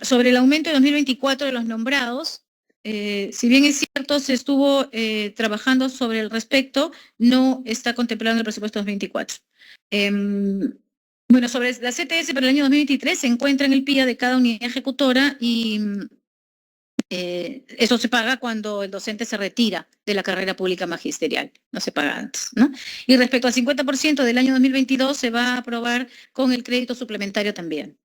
Sobre el aumento de 2024 de los nombrados, si bien es cierto, se estuvo trabajando sobre el respecto, no está contemplado en el presupuesto 2024. Bueno, sobre la CTS para el año 2023 se encuentra en el PIA de cada unidad ejecutora y eso se paga cuando el docente se retira de la carrera pública magisterial, no se paga antes, ¿no? Y respecto al 50% del año 2022 se va a aprobar con el crédito suplementario también.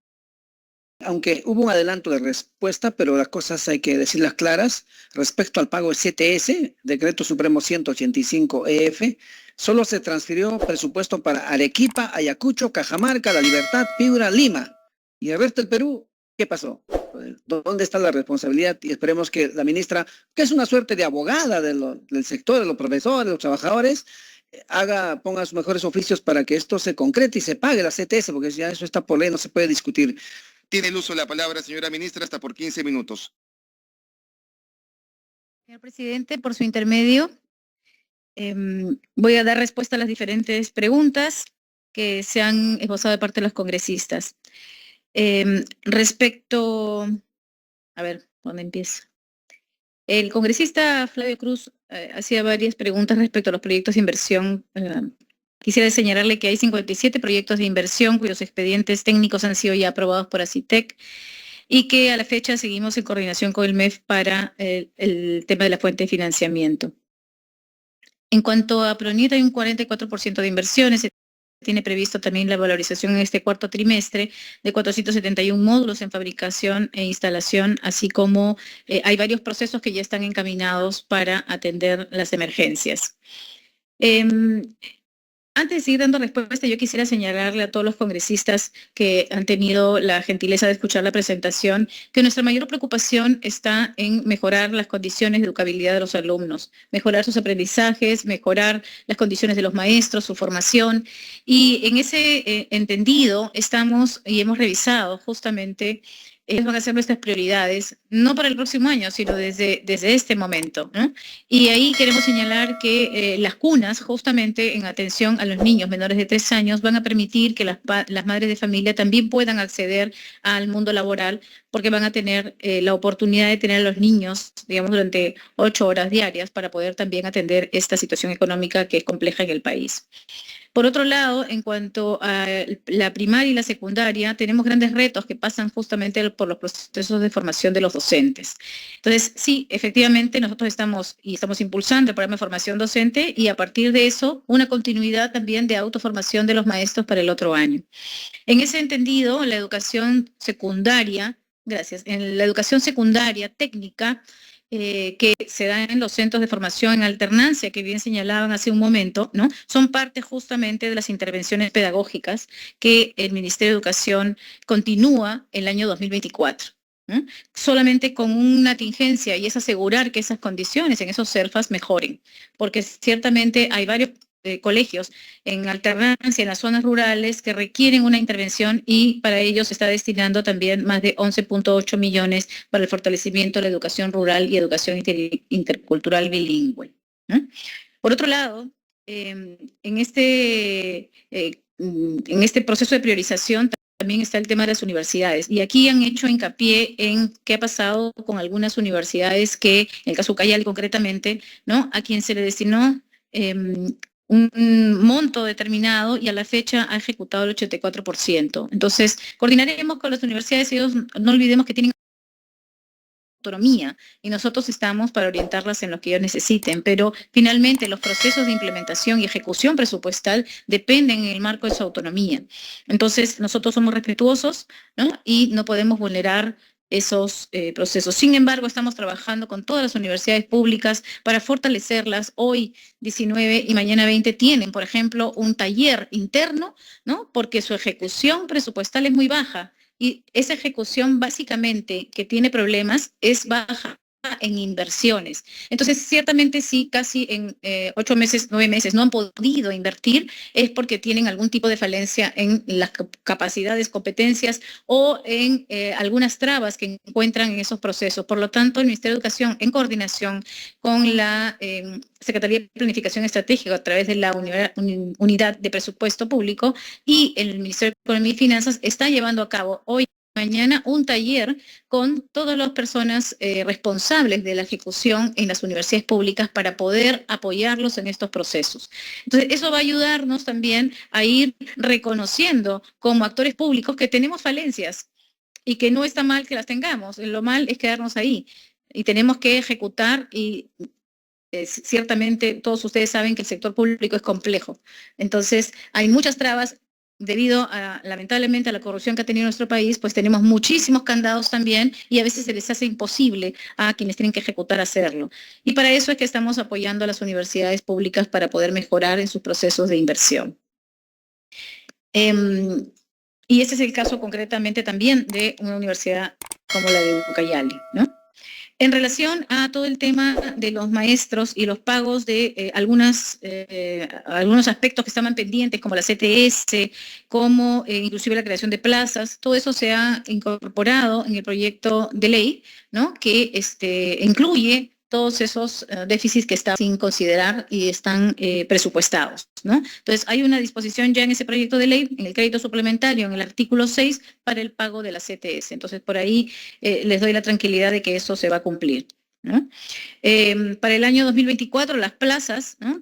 Aunque hubo un adelanto de respuesta, pero las cosas hay que decirlas claras. Respecto al pago de CTS, Decreto Supremo 185-EF, solo se transfirió presupuesto para Arequipa, Ayacucho, Cajamarca, La Libertad, Piura, Lima. ¿Y el resto del Perú? ¿Qué pasó? ¿Dónde está la responsabilidad? Y esperemos que la ministra, que es una suerte de abogada del sector, de los profesores, de los trabajadores, ponga sus mejores oficios para que esto se concrete y se pague la CTS, porque ya eso está por ley, no se puede discutir. Tiene el uso de la palabra, señora ministra, hasta por 15 minutos. Señor presidente, por su intermedio, voy a dar respuesta a las diferentes preguntas que se han esbozado de parte de los congresistas. Respecto, a ver, ¿dónde empieza? El congresista Flavio Cruz hacía varias preguntas respecto a los proyectos de inversión. Quisiera señalarle que hay 57 proyectos de inversión cuyos expedientes técnicos han sido ya aprobados por ACITEC y que a la fecha seguimos en coordinación con el MEF para el tema de la fuente de financiamiento. En cuanto a PRONIT, hay un 44% de inversiones. Se tiene previsto también la valorización en este cuarto trimestre de 471 módulos en fabricación e instalación, así como hay varios procesos que ya están encaminados para atender las emergencias. Antes de seguir dando respuesta, yo quisiera señalarle a todos los congresistas que han tenido la gentileza de escuchar la presentación que nuestra mayor preocupación está en mejorar las condiciones de educabilidad de los alumnos, mejorar sus aprendizajes, mejorar las condiciones de los maestros, su formación. Y en ese entendido estamos y hemos revisado justamente van a ser nuestras prioridades, no para el próximo año, sino desde este momento, ¿no? Y ahí queremos señalar que las cunas, justamente en atención a los niños menores de 3 años, van a permitir que las madres de familia también puedan acceder al mundo laboral, porque van a tener la oportunidad de tener a los niños, digamos, durante 8 horas diarias para poder también atender esta situación económica que es compleja en el país. Por otro lado, en cuanto a la primaria y la secundaria, tenemos grandes retos que pasan justamente por los procesos de formación de los docentes. Entonces, sí, efectivamente, nosotros estamos impulsando el programa de formación docente y a partir de eso, una continuidad también de autoformación de los maestros para el otro año. En ese entendido, la educación secundaria, en la educación secundaria técnica, que se dan en los centros de formación en alternancia, que bien señalaban hace un momento, ¿no? Son parte justamente de las intervenciones pedagógicas que el Ministerio de Educación continúa el año 2024. ¿No? Solamente con una tingencia y es asegurar que esas condiciones en esos CERFAS mejoren, porque ciertamente hay varios colegios en alternancia en las zonas rurales que requieren una intervención y para ello se está destinando también más de 11.8 millones para el fortalecimiento de la educación rural y educación intercultural bilingüe. Por otro lado, en este proceso de priorización también está el tema de las universidades. Y aquí han hecho hincapié en qué ha pasado con algunas universidades que, en el caso Ucayali concretamente, ¿no? A quien se le destinó un monto determinado y a la fecha ha ejecutado el 84%. Entonces, coordinaremos con las universidades y ellos no olvidemos que tienen autonomía y nosotros estamos para orientarlas en lo que ellos necesiten, pero finalmente los procesos de implementación y ejecución presupuestal dependen en el marco de su autonomía. Entonces, nosotros somos respetuosos, ¿no? Y no podemos vulnerar esos procesos. Sin embargo, estamos trabajando con todas las universidades públicas para fortalecerlas. Hoy 19 y mañana 20 tienen, por ejemplo, un taller interno, ¿no? Porque su ejecución presupuestal es muy baja y esa ejecución básicamente que tiene problemas es baja en inversiones. Entonces, ciertamente sí, casi en 8 meses, 9 meses no han podido invertir, es porque tienen algún tipo de falencia en las capacidades, competencias o en algunas trabas que encuentran en esos procesos. Por lo tanto, el Ministerio de Educación, en coordinación con la Secretaría de Planificación Estratégica a través de la Unidad de Presupuesto Público y el Ministerio de Economía y Finanzas, está llevando a cabo hoy mañana un taller con todas las personas responsables de la ejecución en las universidades públicas para poder apoyarlos en estos procesos. Entonces, eso va a ayudarnos también a ir reconociendo como actores públicos que tenemos falencias y que no está mal que las tengamos. Lo mal es quedarnos ahí y tenemos que ejecutar y ciertamente todos ustedes saben que el sector público es complejo. Entonces, hay muchas trabas debido a, lamentablemente, a la corrupción que ha tenido nuestro país, pues tenemos muchísimos candados también y a veces se les hace imposible a quienes tienen que ejecutar hacerlo. Y para eso es que estamos apoyando a las universidades públicas para poder mejorar en sus procesos de inversión. Y ese es el caso concretamente también de una universidad como la de Ucayali, ¿no? En relación a todo el tema de los maestros y los pagos de algunos aspectos que estaban pendientes, como la CTS, como inclusive la creación de plazas, todo eso se ha incorporado en el proyecto de ley, ¿no? Que incluye todos esos déficits que están sin considerar y están presupuestados, ¿no? Entonces, hay una disposición ya en ese proyecto de ley, en el crédito suplementario, en el artículo 6, para el pago de la CTS. Entonces, por ahí les doy la tranquilidad de que eso se va a cumplir, ¿no? Para el año 2024, las plazas, ¿no?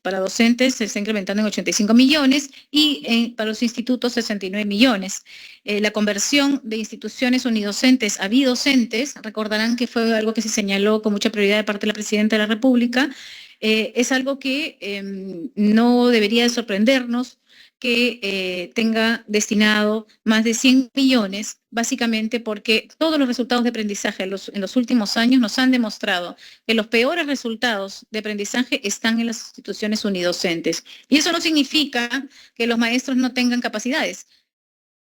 Para docentes se está incrementando en 85 millones y para los institutos 69 millones. La conversión de instituciones unidocentes a bidocentes, recordarán que fue algo que se señaló con mucha prioridad de parte de la Presidenta de la República, es algo que no debería de sorprendernos que tenga destinado más de 100 millones, básicamente porque todos los resultados de aprendizaje en los últimos años nos han demostrado que los peores resultados de aprendizaje están en las instituciones unidocentes. Y eso no significa que los maestros no tengan capacidades,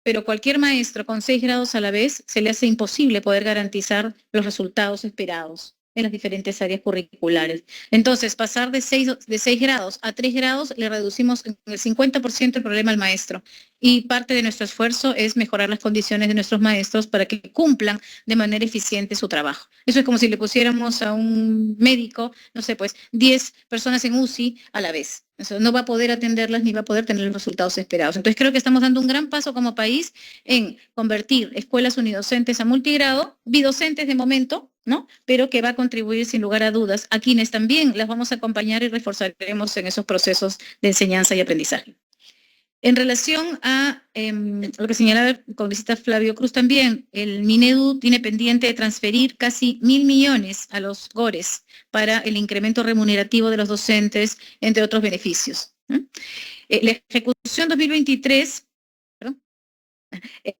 pero cualquier maestro con 6 grados a la vez se le hace imposible poder garantizar los resultados esperados en las diferentes áreas curriculares. Entonces, pasar de 6 grados a 3 grados, le reducimos en el 50% el problema al maestro. Y parte de nuestro esfuerzo es mejorar las condiciones de nuestros maestros para que cumplan de manera eficiente su trabajo. Eso es como si le pusiéramos a un médico, no sé, pues 10 personas en UCI a la vez. Eso no va a poder atenderlas ni va a poder tener los resultados esperados. Entonces, creo que estamos dando un gran paso como país en convertir escuelas unidocentes a multigrado, bidocentes de momento, ¿no? Pero que va a contribuir sin lugar a dudas a quienes también las vamos a acompañar y reforzaremos en esos procesos de enseñanza y aprendizaje. En relación a lo que señalaba el congresista Flavio Cruz también, el Minedu tiene pendiente de transferir casi 1.000 millones a los GORES para el incremento remunerativo de los docentes, entre otros beneficios. La ejecución 2023...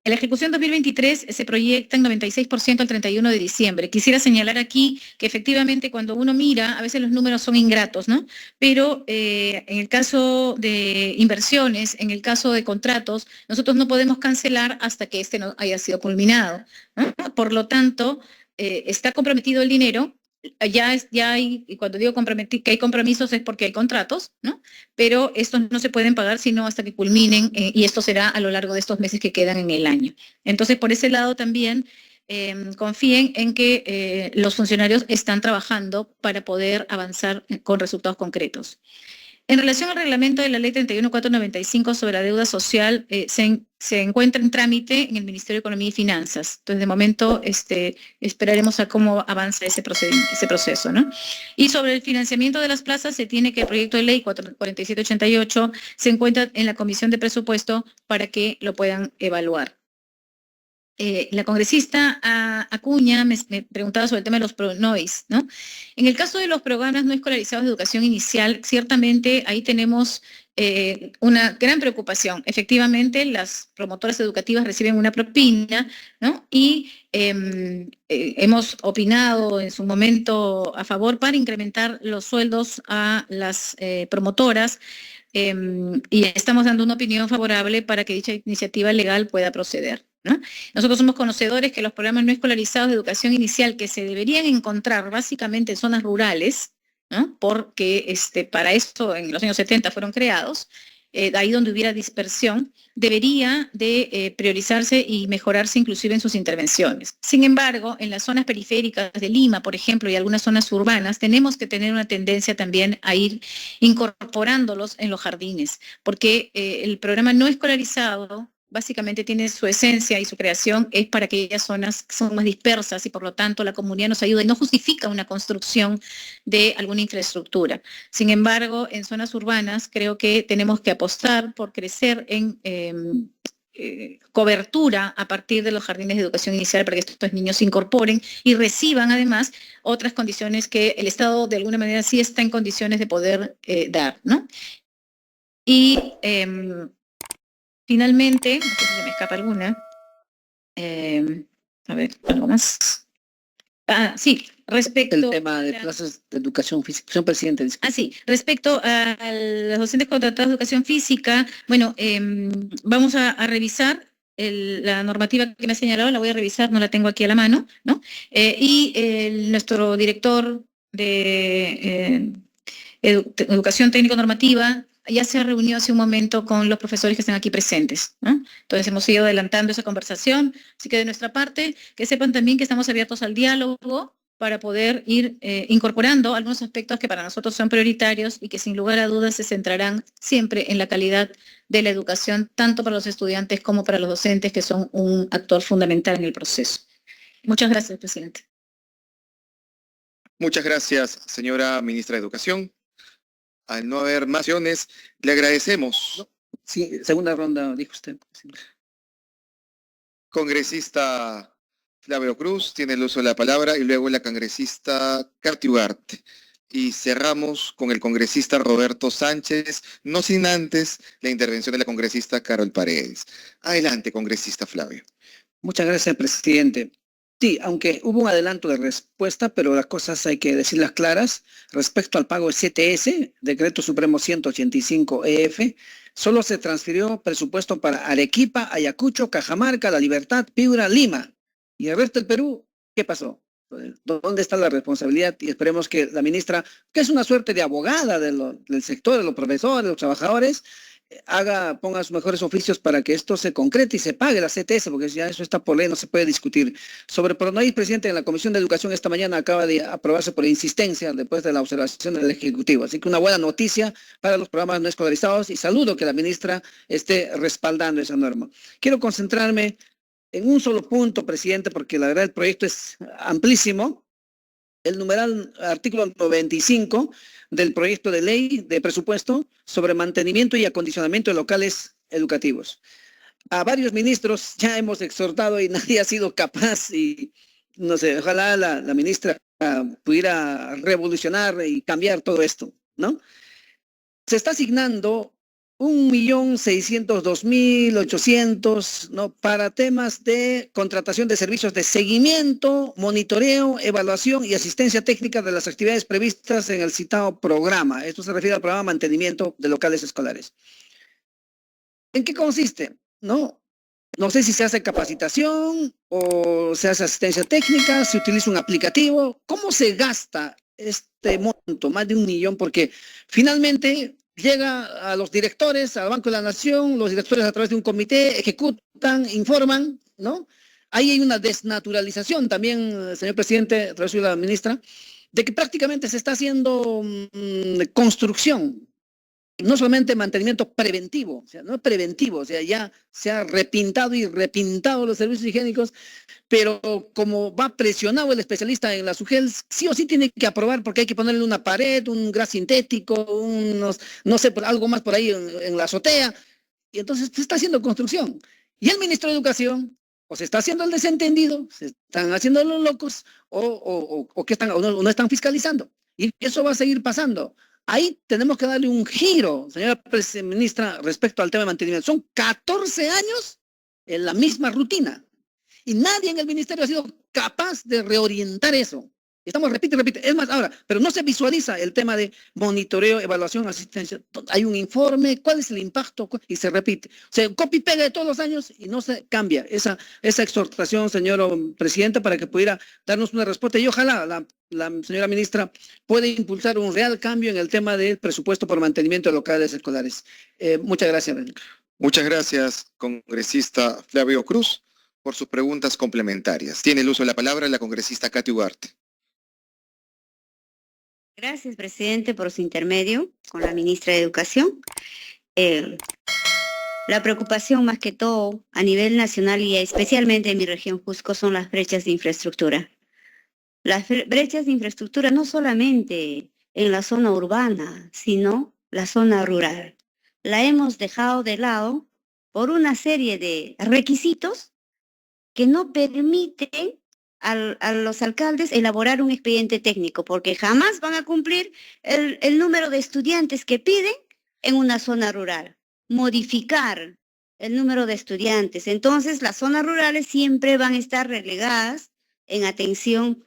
La ejecución 2023 se proyecta en 96% al 31 de diciembre. Quisiera señalar aquí que efectivamente cuando uno mira, a veces los números son ingratos, ¿no? Pero en el caso de inversiones, en el caso de contratos, nosotros no podemos cancelar hasta que este no haya sido culminado, ¿no? Por lo tanto, está comprometido el dinero. Ya hay, y cuando digo que hay compromisos es porque hay contratos, ¿no? Pero estos no se pueden pagar sino hasta que culminen y esto será a lo largo de estos meses que quedan en el año. Entonces, por ese lado también confíen en que los funcionarios están trabajando para poder avanzar con resultados concretos. En relación al reglamento de la Ley 31495 sobre la deuda social, se encuentra en trámite en el Ministerio de Economía y Finanzas. Entonces, de momento, esperaremos a cómo avanza ese proceso, ¿no? Y sobre el financiamiento de las plazas, se tiene que el proyecto de ley 4788 se encuentra en la Comisión de Presupuesto para que lo puedan evaluar. La congresista Acuña me preguntaba sobre el tema de los PRONOIS, ¿no? En el caso de los programas no escolarizados de educación inicial, ciertamente ahí tenemos una gran preocupación. Efectivamente, las promotoras educativas reciben una propina, ¿no? Y hemos opinado en su momento a favor para incrementar los sueldos a las promotoras y estamos dando una opinión favorable para que dicha iniciativa legal pueda proceder, ¿no? Nosotros somos conocedores que los programas no escolarizados de educación inicial que se deberían encontrar básicamente en zonas rurales, ¿no? Porque para esto en los años 70 fueron creados, ahí donde hubiera dispersión, debería de priorizarse y mejorarse inclusive en sus intervenciones. Sin embargo, en las zonas periféricas de Lima, por ejemplo, y algunas zonas urbanas, tenemos que tener una tendencia también a ir incorporándolos en los jardines, porque el programa no escolarizado básicamente tiene su esencia y su creación es para aquellas zonas que son más dispersas y por lo tanto la comunidad nos ayuda y no justifica una construcción de alguna infraestructura. Sin embargo, en zonas urbanas creo que tenemos que apostar por crecer en cobertura a partir de los jardines de educación inicial para que estos niños se incorporen y reciban además otras condiciones que el Estado de alguna manera sí está en condiciones de poder dar, ¿no? Y finalmente, no sé si se me escapa alguna. A ver, algo más. Sí, respecto... El tema de clases de educación física. Señor presidente, disculpe. Sí, respecto a los docentes contratados de educación física, bueno, vamos a revisar la normativa que me ha señalado, la voy a revisar, no la tengo aquí a la mano, ¿no? Nuestro director de educación técnico-normativa ya se reunió hace un momento con los profesores que están aquí presentes, ¿no? Entonces hemos ido adelantando esa conversación, así que de nuestra parte, que sepan también que estamos abiertos al diálogo para poder ir incorporando algunos aspectos que para nosotros son prioritarios y que sin lugar a dudas se centrarán siempre en la calidad de la educación, tanto para los estudiantes como para los docentes, que son un actor fundamental en el proceso. Muchas gracias, presidente. Muchas gracias, señora ministra de Educación. Al no haber más acciones, le agradecemos. Sí, segunda ronda, dijo usted. Congresista Flavio Cruz tiene el uso de la palabra y luego la congresista Katy Ugarte. Y cerramos con el congresista Roberto Sánchez, no sin antes la intervención de la congresista Carol Paredes. Adelante, congresista Flavio. Muchas gracias, presidente. Sí, aunque hubo un adelanto de respuesta, pero las cosas hay que decirlas claras. Respecto al pago de CTS, Decreto Supremo 185-EF, solo se transfirió presupuesto para Arequipa, Ayacucho, Cajamarca, La Libertad, Piura, Lima. ¿Y el resto del Perú? ¿Qué pasó? ¿Dónde está la responsabilidad? Y esperemos que la ministra, que es una suerte de abogada del sector, de los profesores, de los trabajadores, ponga sus mejores oficios para que esto se concrete y se pague la CTS, porque ya eso está por ley, no se puede discutir. Sobre Pronois, presidente, en la Comisión de Educación esta mañana acaba de aprobarse por insistencia después de la observación del Ejecutivo. Así que una buena noticia para los programas no escolarizados y saludo que la ministra esté respaldando esa norma. Quiero concentrarme en un solo punto, presidente, porque la verdad el proyecto es amplísimo. El numeral artículo 95 del proyecto de ley de presupuesto sobre mantenimiento y acondicionamiento de locales educativos. A varios ministros ya hemos exhortado y nadie ha sido capaz y no sé, ojalá la ministra pudiera revolucionar y cambiar todo esto, ¿no? Se está asignando 1.602.800, ¿no?, para temas de contratación de servicios de seguimiento, monitoreo, evaluación y asistencia técnica de las actividades previstas en el citado programa. Esto se refiere al programa Mantenimiento de Locales Escolares. ¿En qué consiste? No sé si se hace capacitación o se hace asistencia técnica, se utiliza un aplicativo. ¿Cómo se gasta este monto? Más de 1 millón, porque finalmente llega a los directores, al Banco de la Nación, los directores a través de un comité ejecutan, informan, ¿no? Ahí hay una desnaturalización también, señor presidente, a través de la ministra, de que prácticamente se está haciendo construcción, no solamente mantenimiento preventivo, o sea, no preventivo, o sea, ya se ha repintado y repintado los servicios higiénicos, pero como va presionado el especialista en la SUGEL, sí o sí tiene que aprobar porque hay que ponerle una pared, un gras sintético, no sé, algo más por ahí en la azotea, y entonces se está haciendo construcción. Y el ministro de Educación, o se está haciendo el desentendido, se están haciendo los locos, o no están fiscalizando. Y eso va a seguir pasando. Ahí tenemos que darle un giro, señora ministra, respecto al tema de mantenimiento. Son 14 años en la misma rutina. Y nadie en el ministerio ha sido capaz de reorientar eso. Estamos, repite. Es más, ahora, pero no se visualiza el tema de monitoreo, evaluación, asistencia. Hay un informe, ¿cuál es el impacto? Y se repite. Se copia y pega de todos los años y no se cambia esa exhortación, señor presidente, para que pudiera darnos una respuesta. Y ojalá la señora ministra pueda impulsar un real cambio en el tema del presupuesto por mantenimiento de locales escolares. Muchas gracias. Muchas gracias, congresista Flavio Cruz, por sus preguntas complementarias. Tiene el uso de la palabra la congresista Katy Ugarte. Gracias, presidente, por su intermedio con la ministra de Educación. La preocupación más que todo a nivel nacional y especialmente en mi región Cusco son las brechas de infraestructura. Las brechas de infraestructura no solamente en la zona urbana, sino la zona rural. La hemos dejado de lado por una serie de requisitos que no permiten a los alcaldes elaborar un expediente técnico, porque jamás van a cumplir el número de estudiantes que piden en una zona rural. Modificar el número de estudiantes. Entonces, las zonas rurales siempre van a estar relegadas en atención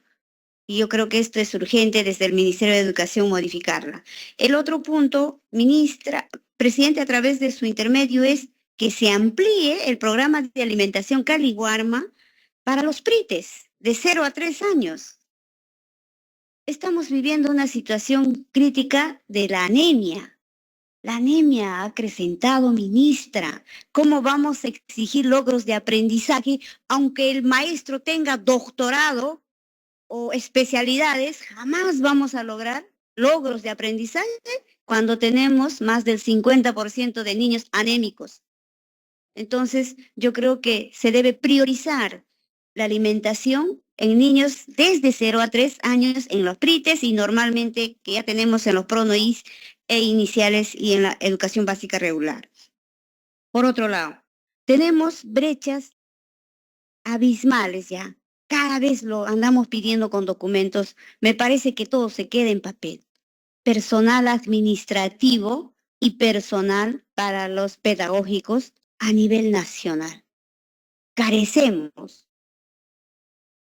y yo creo que esto es urgente desde el Ministerio de Educación modificarla. El otro punto, ministra, presidente, a través de su intermedio, es que se amplíe el programa de alimentación Cali-Guarma para los PRITES de 0 a 3 años. Estamos viviendo una situación crítica de la anemia. La anemia ha acrecentado, ministra. ¿Cómo vamos a exigir logros de aprendizaje aunque el maestro tenga doctorado o especialidades? Jamás vamos a lograr logros de aprendizaje cuando tenemos más del 50% de niños anémicos. Entonces, yo creo que se debe priorizar la alimentación en niños desde 0 a 3 años en los PRITES y normalmente que ya tenemos en los PRONOIS e iniciales y en la educación básica regular. Por otro lado, tenemos brechas abismales ya. Cada vez lo andamos pidiendo con documentos. Me parece que todo se queda en papel. Personal administrativo y personal para los pedagógicos a nivel nacional. Carecemos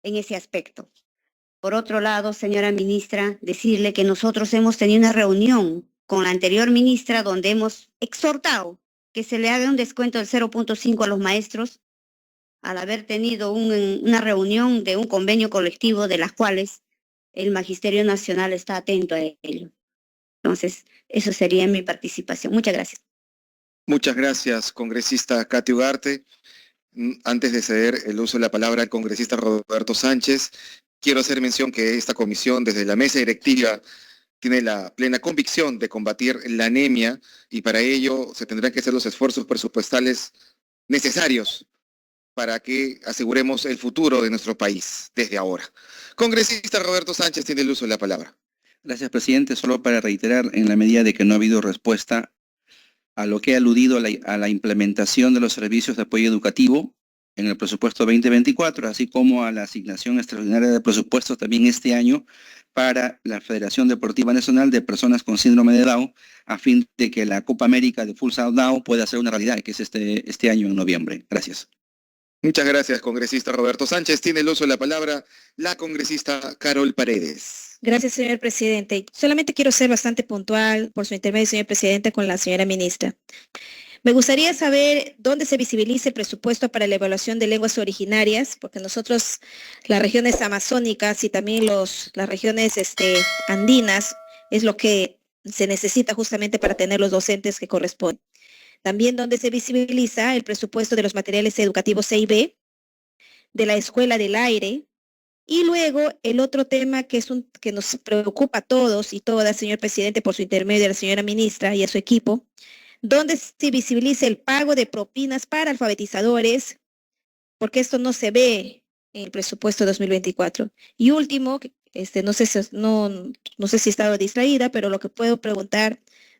en ese aspecto. Por otro lado, señora ministra, decirle que nosotros hemos tenido una reunión con la anterior ministra donde hemos exhortado que se le haga un descuento del 0.5 a los maestros al haber tenido una reunión de un convenio colectivo de las cuales el Magisterio Nacional está atento a ello. Entonces, eso sería mi participación. Muchas gracias. Muchas gracias, congresista Katy Ugarte. Antes de ceder el uso de la palabra al congresista Roberto Sánchez, quiero hacer mención que esta comisión, desde la mesa directiva, tiene la plena convicción de combatir la anemia y para ello se tendrán que hacer los esfuerzos presupuestales necesarios para que aseguremos el futuro de nuestro país desde ahora. Congresista Roberto Sánchez tiene el uso de la palabra. Gracias, presidente. Solo para reiterar, en la medida de que no ha habido respuesta a lo que ha aludido a la implementación de los servicios de apoyo educativo en el presupuesto 2024, así como a la asignación extraordinaria de presupuestos también este año para la Federación Deportiva Nacional de Personas con Síndrome de Down, a fin de que la Copa América de Full Sail Down pueda ser una realidad, que es este año en noviembre. Gracias. Muchas gracias, congresista Roberto Sánchez. Tiene el uso de la palabra la congresista Carol Paredes. Gracias, señor presidente. Solamente quiero ser bastante puntual, por su intermedio, señor presidente, con la señora ministra. Me gustaría saber dónde se visibiliza el presupuesto para la evaluación de lenguas originarias, porque nosotros, las regiones amazónicas y también las regiones andinas, es lo que se necesita justamente para tener los docentes que corresponden. También dónde se visibiliza el presupuesto de los materiales educativos C y B, de la Escuela del Aire. Y luego el otro tema que nos preocupa a todos y todas, señor presidente, por su intermedio de la señora ministra y a su equipo, donde se visibiliza el pago de propinas para alfabetizadores, porque esto no se ve en el presupuesto 2024. Y último, no sé si he estado distraída, pero lo que puedo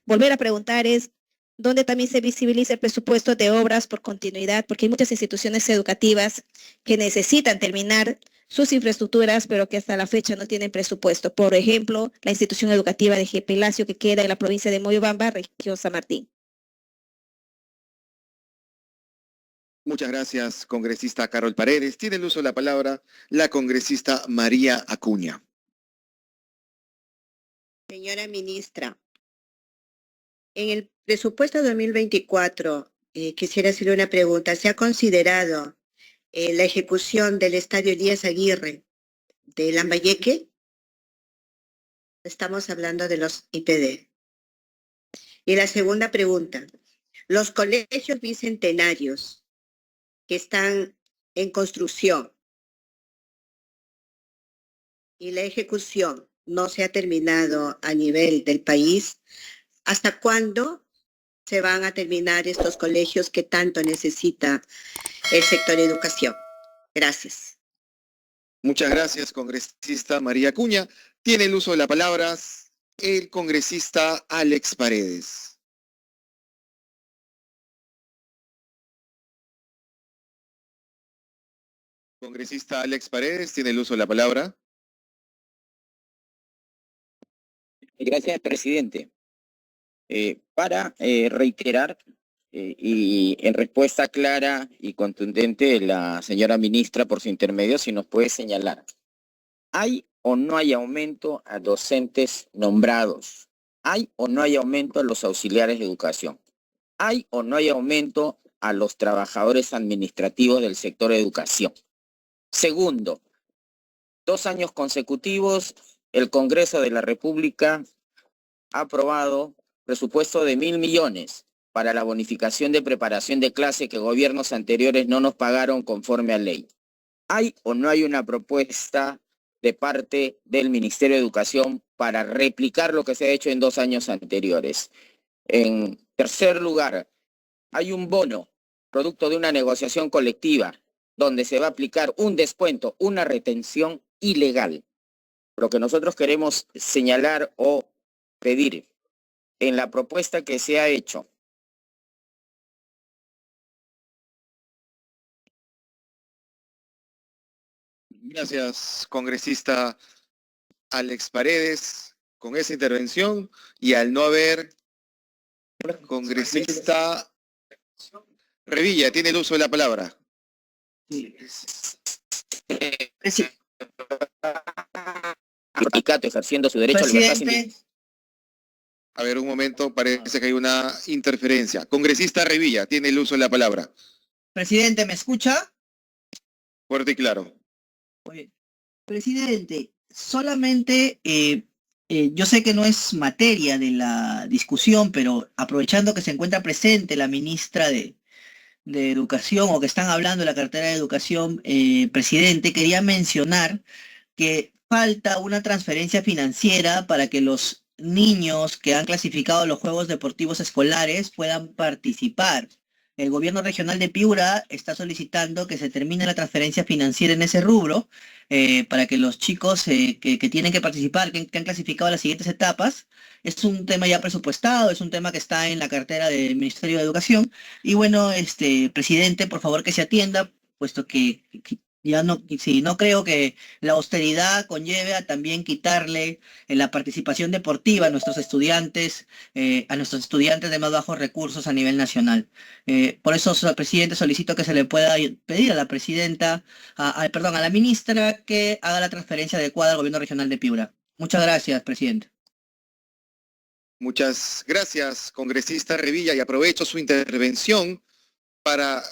volver a preguntar es, donde también se visibiliza el presupuesto de obras por continuidad, porque hay muchas instituciones educativas que necesitan terminar sus infraestructuras, pero que hasta la fecha no tienen presupuesto. Por ejemplo, la institución educativa de G. Pelacio, que queda en la provincia de Moyobamba, región San Martín. Muchas gracias, congresista Carol Paredes. Tiene el uso de la palabra la congresista María Acuña. Señora ministra, en el presupuesto 2024, quisiera hacerle una pregunta. ¿Se ha considerado la ejecución del estadio Elías Aguirre de Lambayeque? Estamos hablando de los IPD. Y la segunda pregunta, los colegios bicentenarios que están en construcción y la ejecución no se ha terminado a nivel del país, ¿hasta cuándo se van a terminar estos colegios que tanto necesita el sector educación. Gracias. Muchas gracias, congresista María Acuña. Tiene el uso de la palabra el congresista Alex Paredes. Congresista Alex Paredes, tiene el uso de la palabra. Gracias, presidente. Para reiterar y en respuesta clara y contundente de la señora ministra por su intermedio, si nos puede señalar, ¿hay o no hay aumento a docentes nombrados? ¿Hay o no hay aumento a los auxiliares de educación? ¿Hay o no hay aumento a los trabajadores administrativos del sector educación? Segundo, 2 años consecutivos, el Congreso de la República ha aprobado presupuesto de 1.000 millones para la bonificación de preparación de clase que gobiernos anteriores no nos pagaron conforme a ley. ¿Hay o no hay una propuesta de parte del Ministerio de Educación para replicar lo que se ha hecho en 2 años anteriores? En tercer lugar, hay un bono, producto de una negociación colectiva, donde se va a aplicar un descuento, una retención ilegal. Lo que nosotros queremos señalar o pedir en la propuesta que se ha hecho. Gracias, congresista Alex Paredes, con esa intervención. Y al no haber congresista Revilla, tiene el uso de la palabra. Sindicato ejerciendo su derecho a la libertad sindical. A ver, un momento, parece que hay una interferencia. Congresista Revilla, tiene el uso de la palabra. Presidente, ¿me escucha? Fuerte y claro. Oye, presidente, solamente yo sé que no es materia de la discusión, pero aprovechando que se encuentra presente la ministra de Educación o que están hablando de la cartera de Educación, presidente, quería mencionar que falta una transferencia financiera para que los niños que han clasificado los Juegos Deportivos Escolares puedan participar. El gobierno regional de Piura está solicitando que se termine la transferencia financiera en ese rubro para que los chicos que tienen que participar, que han clasificado las siguientes etapas, es un tema ya presupuestado, es un tema que está en la cartera del Ministerio de Educación. Y bueno, presidente, por favor que se atienda, puesto que ya no, sí, no creo que la austeridad conlleve a también quitarle la participación deportiva a nuestros estudiantes de más bajos recursos a nivel nacional. Por eso, presidente, solicito que se le pueda pedir a la presidenta, a la ministra, que haga la transferencia adecuada al gobierno regional de Piura. Muchas gracias, presidente. Muchas gracias, congresista Revilla, y aprovecho su intervención para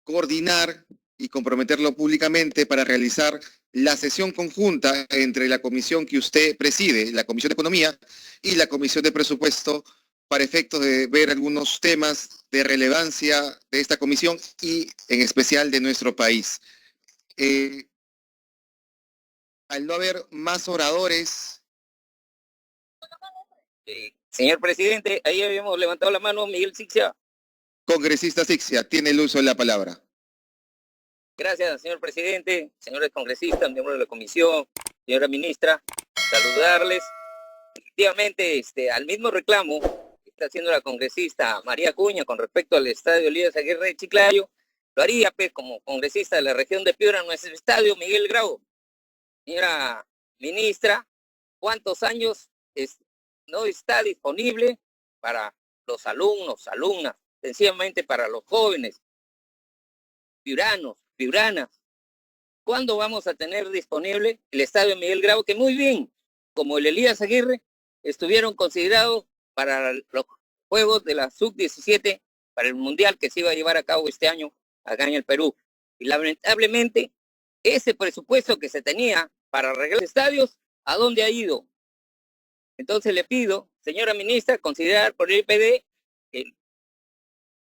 coordinar y comprometerlo públicamente para realizar la sesión conjunta entre la comisión que usted preside, la Comisión de Economía, y la Comisión de Presupuesto, para efectos de ver algunos temas de relevancia de esta comisión y en especial de nuestro país. Al no haber más oradores... Señor presidente, ahí habíamos levantado la mano, Miguel Sixia. Congresista Sixia, tiene el uso de la palabra. Gracias, señor presidente, señores congresistas, miembros de la comisión, señora ministra, saludarles. Efectivamente, al mismo reclamo que está haciendo la congresista María Acuña con respecto al estadio Elías Aguirre de Chiclayo, lo haría pues como congresista de la región de Piura, nuestro estadio Miguel Grau. Señora ministra, ¿cuántos años no está disponible para los alumnos, alumnas, sencillamente para los jóvenes piuranos, piuranas? ¿Cuándo vamos a tener disponible el estadio Miguel Grau, que muy bien, como el Elías Aguirre, estuvieron considerados para los Juegos de la Sub-17, para el Mundial que se iba a llevar a cabo este año acá en el Perú? Y lamentablemente, ese presupuesto que se tenía para arreglar estadios, ¿a dónde ha ido? Entonces le pido, señora ministra, considerar por el IPD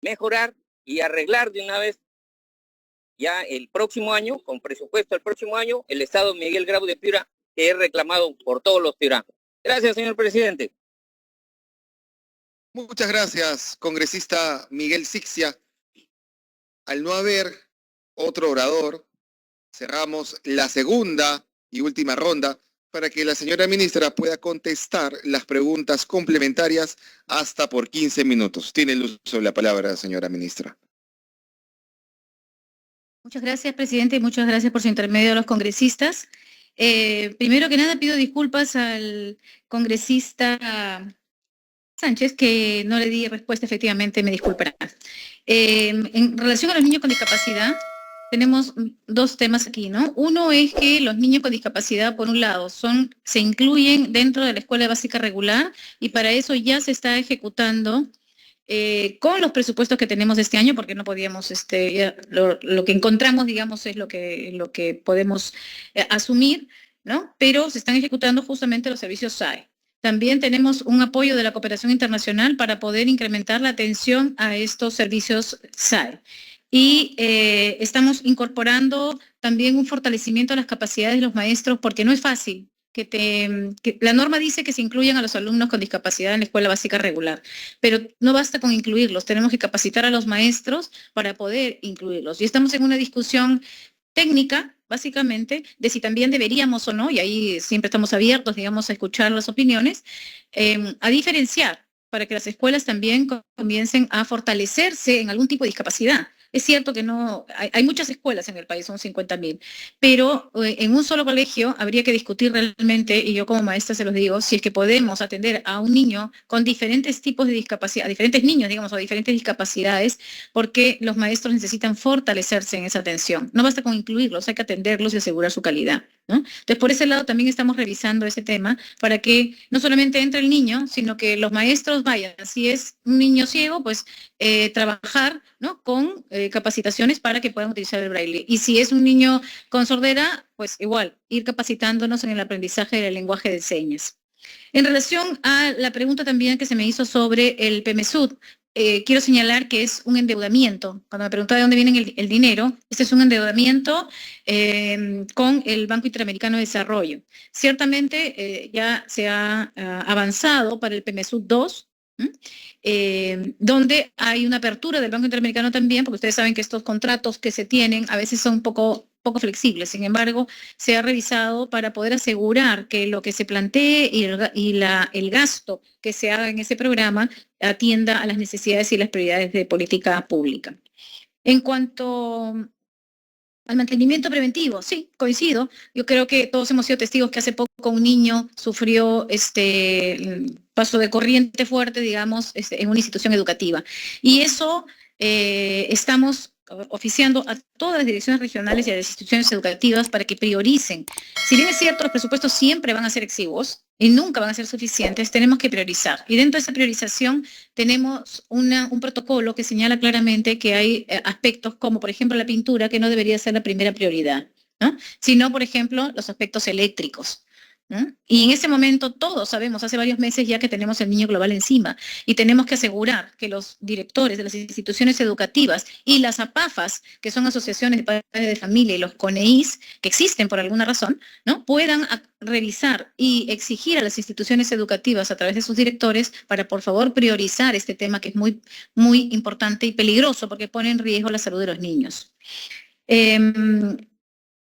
mejorar y arreglar de una vez ya el próximo año, con presupuesto el próximo año, el estado Miguel Grau de Piura, que es reclamado por todos los piuranos. Gracias, señor presidente. Muchas gracias, congresista Miguel Sixia. Al no haber otro orador, cerramos la segunda y última ronda para que la señora ministra pueda contestar las preguntas complementarias hasta por 15 minutos. Tiene el uso de la palabra, señora ministra. Muchas gracias, presidente, y muchas gracias por su intermedio a los congresistas. Primero que nada, pido disculpas al congresista Sánchez, que no le di respuesta, efectivamente, me disculpará. En relación a los niños con discapacidad, tenemos dos temas aquí, ¿no? Uno es que los niños con discapacidad, por un lado, se incluyen dentro de la escuela básica regular y para eso ya se está ejecutando con los presupuestos que tenemos este año, porque no podíamos, lo que encontramos, digamos, es lo que podemos asumir, ¿no? Pero se están ejecutando justamente los servicios SAE. También tenemos un apoyo de la cooperación internacional para poder incrementar la atención a estos servicios SAE. Y estamos incorporando también un fortalecimiento de las capacidades de los maestros, porque no es fácil. Que la norma dice que se incluyan a los alumnos con discapacidad en la escuela básica regular, pero no basta con incluirlos, tenemos que capacitar a los maestros para poder incluirlos. Y estamos en una discusión técnica, básicamente, de si también deberíamos o no, y ahí siempre estamos abiertos, digamos, a escuchar las opiniones, a diferenciar para que las escuelas también comiencen a fortalecerse en algún tipo de discapacidad. Es cierto que no, hay muchas escuelas en el país, son 50.000, pero en un solo colegio habría que discutir realmente, y yo como maestra se los digo, si es que podemos atender a un niño con diferentes tipos de discapacidad, a diferentes niños, digamos, o diferentes discapacidades, porque los maestros necesitan fortalecerse en esa atención. No basta con incluirlos, hay que atenderlos y asegurar su calidad, ¿no? Entonces, por ese lado también estamos revisando ese tema para que no solamente entre el niño, sino que los maestros vayan. Si es un niño ciego, pues trabajar, ¿no?, con capacitaciones para que puedan utilizar el braille. Y si es un niño con sordera, pues igual, ir capacitándonos en el aprendizaje del lenguaje de señas. En relación a la pregunta también que se me hizo sobre el PEMESUD, quiero señalar que es un endeudamiento. Cuando me preguntaba de dónde viene el dinero, este es un endeudamiento con el Banco Interamericano de Desarrollo. Ciertamente ya se ha avanzado para el PEMESUD 2, donde hay una apertura del Banco Interamericano también, porque ustedes saben que estos contratos que se tienen a veces son un poco flexibles. Sin embargo, se ha revisado para poder asegurar que lo que se plantee y el gasto que se haga en ese programa atienda a las necesidades y las prioridades de política pública. En cuanto al mantenimiento preventivo, sí, coincido. Yo creo que todos hemos sido testigos que hace poco un niño sufrió paso de corriente fuerte, digamos, en una institución educativa. Y eso estamos oficiando a todas las direcciones regionales y a las instituciones educativas para que prioricen. Si bien es cierto, los presupuestos siempre van a ser exiguos y nunca van a ser suficientes, tenemos que priorizar. Y dentro de esa priorización tenemos un protocolo que señala claramente que hay aspectos como, por ejemplo, la pintura, que no debería ser la primera prioridad, ¿no?, sino, por ejemplo, los aspectos eléctricos, ¿no? Y en ese momento todos sabemos, hace varios meses ya que tenemos el niño global encima y tenemos que asegurar que los directores de las instituciones educativas y las APAFAS, que son asociaciones de padres de familia, y los CONEIS, que existen por alguna razón, ¿no?, puedan revisar y exigir a las instituciones educativas a través de sus directores para, por favor, priorizar este tema que es muy, muy importante y peligroso porque pone en riesgo la salud de los niños.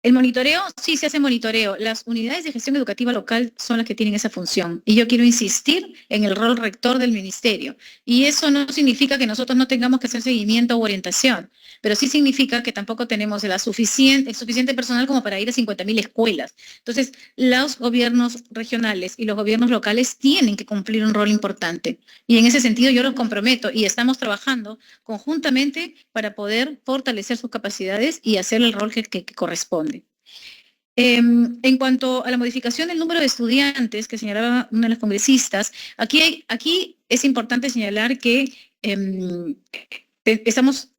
El monitoreo, sí se hace monitoreo. Las unidades de gestión educativa local son las que tienen esa función. Y yo quiero insistir en el rol rector del ministerio. Y eso no significa que nosotros no tengamos que hacer seguimiento u orientación, pero sí significa que tampoco tenemos el suficiente personal como para ir a 50.000 escuelas. Entonces, los gobiernos regionales y los gobiernos locales tienen que cumplir un rol importante. Y en ese sentido yo los comprometo y estamos trabajando conjuntamente para poder fortalecer sus capacidades y hacer el rol que corresponde. En cuanto a la modificación del número de estudiantes que señalaba una de las congresistas, aquí es importante señalar que estamos,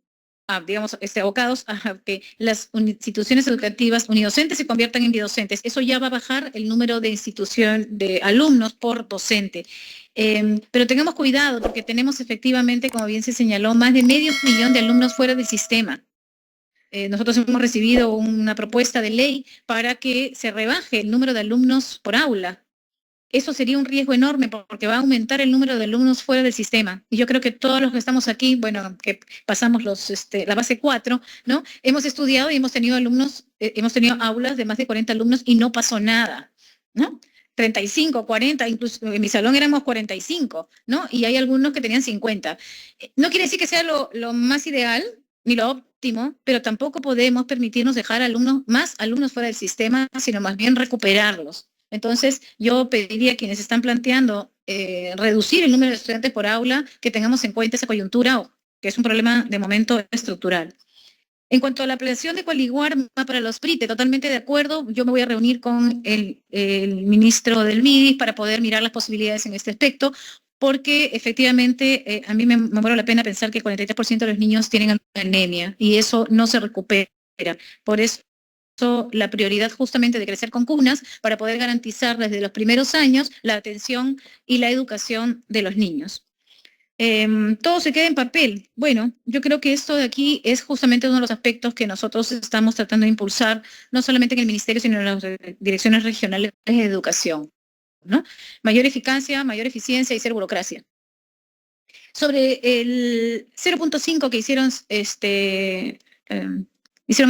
digamos, abocados a que las instituciones educativas unidocentes se conviertan en bidocentes. Eso ya va a bajar el número de alumnos por docente. Pero tengamos cuidado porque tenemos efectivamente, como bien se señaló, más de 500.000 de alumnos fuera del sistema. Nosotros hemos recibido una propuesta de ley para que se rebaje el número de alumnos por aula. eso sería un riesgo enorme porque va a aumentar el número de alumnos fuera del sistema. Y yo creo que todos los que estamos aquí, bueno, que pasamos la base 4, ¿no? Hemos estudiado y hemos tenido alumnos, hemos tenido aulas de más de 40 alumnos y no pasó nada, ¿no? 35, 40, incluso en mi salón éramos 45, ¿no? Y hay algunos que tenían 50. No quiere decir que sea lo más ideal ni lo óptimo, pero tampoco podemos permitirnos dejar más alumnos fuera del sistema, sino más bien recuperarlos. Entonces, yo pediría a quienes están planteando reducir el número de estudiantes por aula, que tengamos en cuenta esa coyuntura, que es un problema de momento estructural. En cuanto a la ampliación de coaliguar para los PRITE, totalmente de acuerdo. Yo me voy a reunir con el ministro del MIDIS para poder mirar las posibilidades en este aspecto, porque efectivamente a mí me muero la pena pensar que el 43% de los niños tienen anemia y eso no se recupera. Por eso la prioridad justamente de crecer con cunas para poder garantizar desde los primeros años la atención y la educación de los niños. Todo se queda en papel. Bueno, yo creo que esto de aquí es justamente uno de los aspectos que nosotros estamos tratando de impulsar, no solamente en el Ministerio, sino en las direcciones regionales de educación, ¿no? Mayor eficacia, mayor eficiencia y cero burocracia. Sobre el 0.5 que hicieron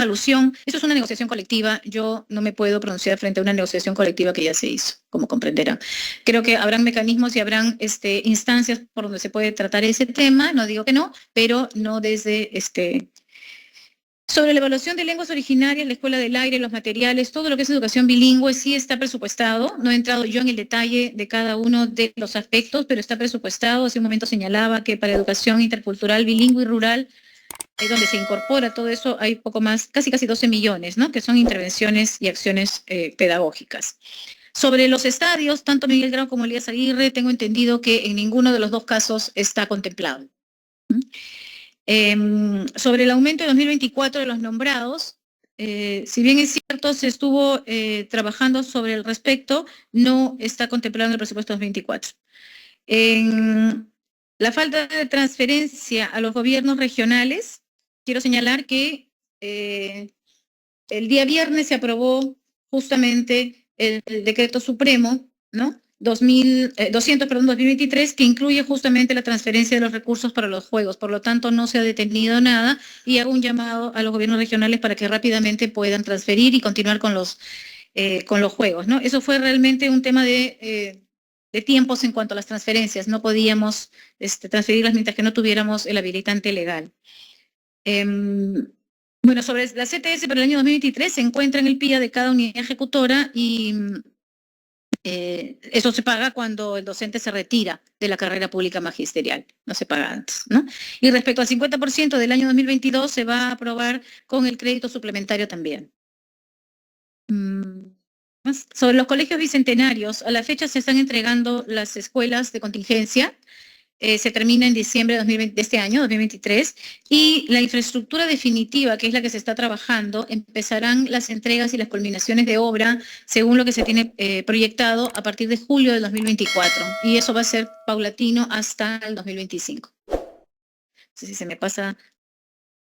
alusión, eso es una negociación colectiva. Yo no me puedo pronunciar frente a una negociación colectiva que ya se hizo, como comprenderán. Creo que habrán mecanismos y habrán instancias por donde se puede tratar ese tema, no digo que no, pero no desde Sobre la evaluación de lenguas originarias, la Escuela del Aire, los materiales, todo lo que es educación bilingüe sí está presupuestado. No he entrado yo en el detalle de cada uno de los aspectos, pero está presupuestado. Hace un momento señalaba que para educación intercultural, bilingüe y rural, donde se incorpora todo eso, hay poco más, casi 12 millones, ¿no? Que son intervenciones y acciones pedagógicas. Sobre los estadios, tanto Miguel Grau como Elías Aguirre, tengo entendido que en ninguno de los dos casos está contemplado. Sobre el aumento de 2024 de los nombrados, si bien es cierto, se estuvo trabajando sobre el respecto, no está contemplado en el presupuesto 2024. La falta de transferencia a los gobiernos regionales, quiero señalar que el día viernes se aprobó justamente el decreto supremo, ¿no? 2023, que incluye justamente la transferencia de los recursos para los juegos. Por lo tanto, no se ha detenido nada y hago un llamado a los gobiernos regionales para que rápidamente puedan transferir y continuar con los juegos, ¿no? Eso fue realmente un tema de tiempos en cuanto a las transferencias. No podíamos transferirlas mientras que no tuviéramos el habilitante legal. Bueno, sobre la CTS para el año 2023 se encuentra en el PIA de cada unidad ejecutora y eso se paga cuando el docente se retira de la carrera pública magisterial, no se paga antes, ¿no? Y respecto al 50% del año 2022 se va a aprobar con el crédito suplementario también. Sobre los colegios bicentenarios, a la fecha se están entregando las escuelas de contingencia. Se termina en diciembre de este año, 2023, y la infraestructura definitiva, que es la que se está trabajando, empezarán las entregas y las culminaciones de obra según lo que se tiene proyectado a partir de julio del 2024, y eso va a ser paulatino hasta el 2025. No sé si se me pasa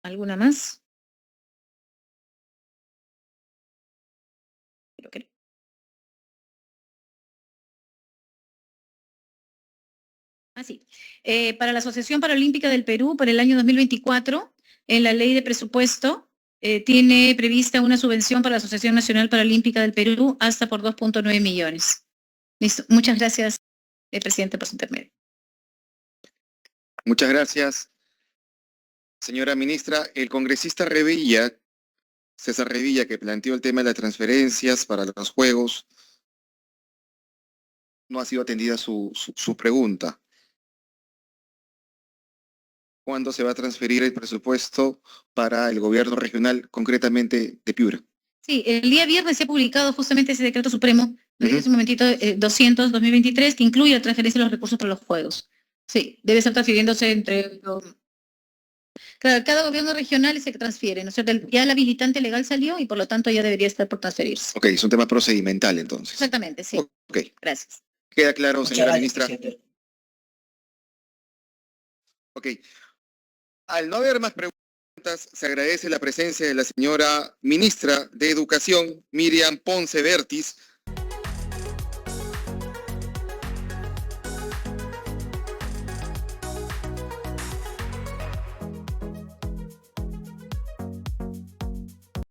alguna más. Creo que no. Así. Para la Asociación Paralímpica del Perú, para el año 2024, en la ley de presupuesto, tiene prevista una subvención para la Asociación Nacional Paralímpica del Perú hasta por 2.9 millones. Listo. Muchas gracias, presidente, por su intermedio. Muchas gracias, señora ministra. El congresista Revilla, César Revilla, que planteó el tema de las transferencias para los juegos, no ha sido atendida su pregunta. ¿Cuándo se va a transferir el presupuesto para el gobierno regional, concretamente de Piura? Sí, el día viernes se ha publicado justamente ese decreto supremo, un momentito, 200-2023, que incluye la transferencia de los recursos para los juegos. Sí, debe estar transfiriéndose entre... Cada gobierno regional se transfiere, ¿no es cierto? Ya el habilitante legal salió y por lo tanto ya debería estar por transferirse. Ok, es un tema procedimental entonces. Exactamente, sí. Ok. Gracias. Queda claro, señora ministra. Ok. Al no haber más preguntas, se agradece la presencia de la señora ministra de Educación, Miriam Ponce Vertis,